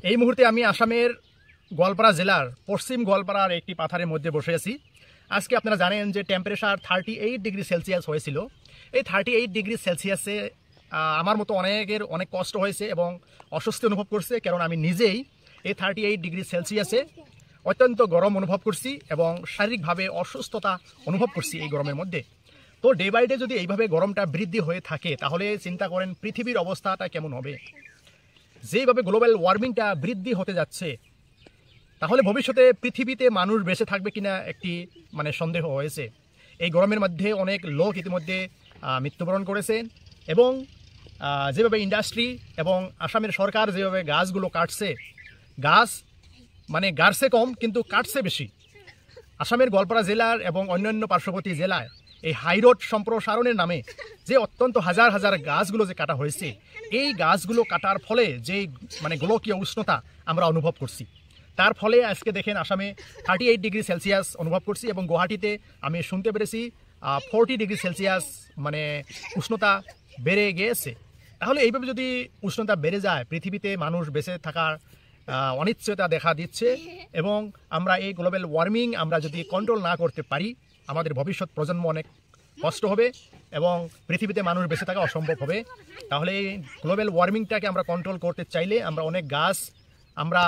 এই মুহূর্তে আমি আসামের গোয়ালপাড়া জেলার পশ্চিম গোয়ালপাড়ার একটি পাথারের মধ্যে বসে আছি। আজকে আপনারা জানেন যে টেম্পারেচার 38 ডিগ্রি সেলসিয়াস হয়েছিল। এই 38 ডিগ্রি সেলসিয়াসে আমার মতো অনেকের অনেক কষ্ট হয়েছে এবং অস্বস্তি অনুভব করছে, কারণ আমি নিজেই এই 38 ডিগ্রি সেলসিয়াসে অত্যন্ত গরম অনুভব করছি এবং শারীরিকভাবে অসুস্থতা অনুভব করছি এই গরমের মধ্যে। তো ডে বাই ডে যদি এইভাবে গরমটা বৃদ্ধি হয়ে থাকে, তাহলে চিন্তা করেন পৃথিবীর অবস্থাটা কেমন হবে। যেইভাবে গ্লোবাল ওয়ার্মিংটা বৃদ্ধি হতে যাচ্ছে, তাহলে ভবিষ্যতে পৃথিবীতে মানুষ বেঁচে থাকবে কিনা একটি সন্দেহ হয়েছে। এই গরমের মধ্যে অনেক লোক ইতিমধ্যে মৃত্যুবরণ করেছেন এবং যেভাবে ইন্ডাস্ট্রি এবং আসামের সরকার যেভাবে গাছগুলো কাটছে, গাছ গাড়ছে কম কিন্তু কাটছে বেশি। আসামের গোয়ালপাড়া জেলার এবং অন্যান্য পার্শ্ববর্তী জেলায় এই হাইরোড সম্প্রসারণের নামে যে অত্যন্ত হাজার হাজার গাছগুলো যে কাটা হয়েছে, এই গাছগুলো কাটার ফলে যে গোলকীয় উষ্ণতা আমরা অনুভব করছি, তার ফলে আজকে দেখেন আসামে 38 ডিগ্রি সেলসিয়াস অনুভব করছি এবং গুয়াহাটিতে আমি শুনতে পেরেছি 40 ডিগ্রি সেলসিয়াস উষ্ণতা বেড়ে গিয়েছে। তাহলে এইভাবে যদি উষ্ণতা বেড়ে যায়, পৃথিবীতে মানুষ বেঁচে থাকার অনিশ্চয়তা দেখা দিচ্ছে এবং আমরা এই গ্লোবাল ওয়ার্মিং আমরা যদি কন্ট্রোল না করতে পারি, আমাদের ভবিষ্যৎ প্রজন্ম অনেক কষ্ট হবে এবং পৃথিবীতে মানুষ বেঁচে থাকা অসম্ভব হবে। তাহলে এই গ্লোবাল ওয়ার্মিংটাকে আমরা কন্ট্রোল করতে চাইলে আমরা অনেক গাছ আমরা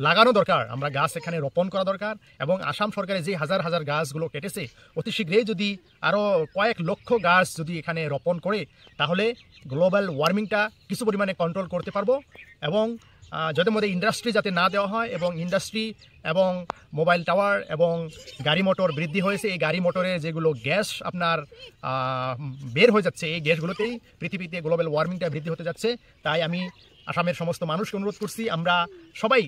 লাগানো দরকার, আমরা গাছ এখানে রোপণ করা দরকার এবং আসাম সরকারের যে হাজার হাজার গাছগুলো কেটেছে, অতি শীঘ্রই যদি আরও কয়েক লক্ষ গাছ যদি এখানে রোপণ করে, তাহলে গ্লোবাল ওয়ার্মিংটা কিছু পরিমাণে কন্ট্রোল করতে পারবো এবং যাদের মধ্যে ইন্ডাস্ট্রি যাতে না দেওয়া হয় এবং ইন্ডাস্ট্রি এবং মোবাইল টাওয়ার এবং গাড়ি মোটর বৃদ্ধি হয়েছে, এই গাড়ি মোটরে যেগুলো গ্যাস আপনার বের হয়ে যাচ্ছে, এই গ্যাসগুলোতেই পৃথিবীতে গ্লোবাল ওয়ার্মিংটা বৃদ্ধি হতে যাচ্ছে। তাই আমি আসামের সমস্ত মানুষকে অনুরোধ করছি, আমরা সবাই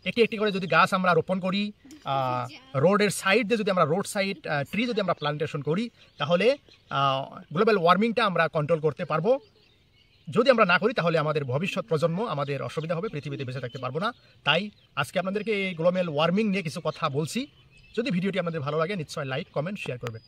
একটি একটি করে যদি গাছ আমরা রোপণ করি, রোডের সাইড দিয়ে যদি আমরা রোড সাইড ট্রি যদি আমরা প্লান্টেশন করি, তাহলে গ্লোবাল ওয়ার্মিংটা আমরা কন্ট্রোল করতে পারবো। যদি আমরা না করি, তাহলে আমাদের ভবিষ্যৎ প্রজন্ম আমাদের অসুবিধা হবে, পৃথিবীতে বেঁচে থাকতে পারবো না। তাই আজকে আপনাদেরকে এই গ্লোবাল ওয়ার্মিং নিয়ে কিছু কথা বলছি। যদি ভিডিওটি আপনাদের ভালো লাগে, নিশ্চয়ই লাইক, কমেন্ট, শেয়ার করবেন।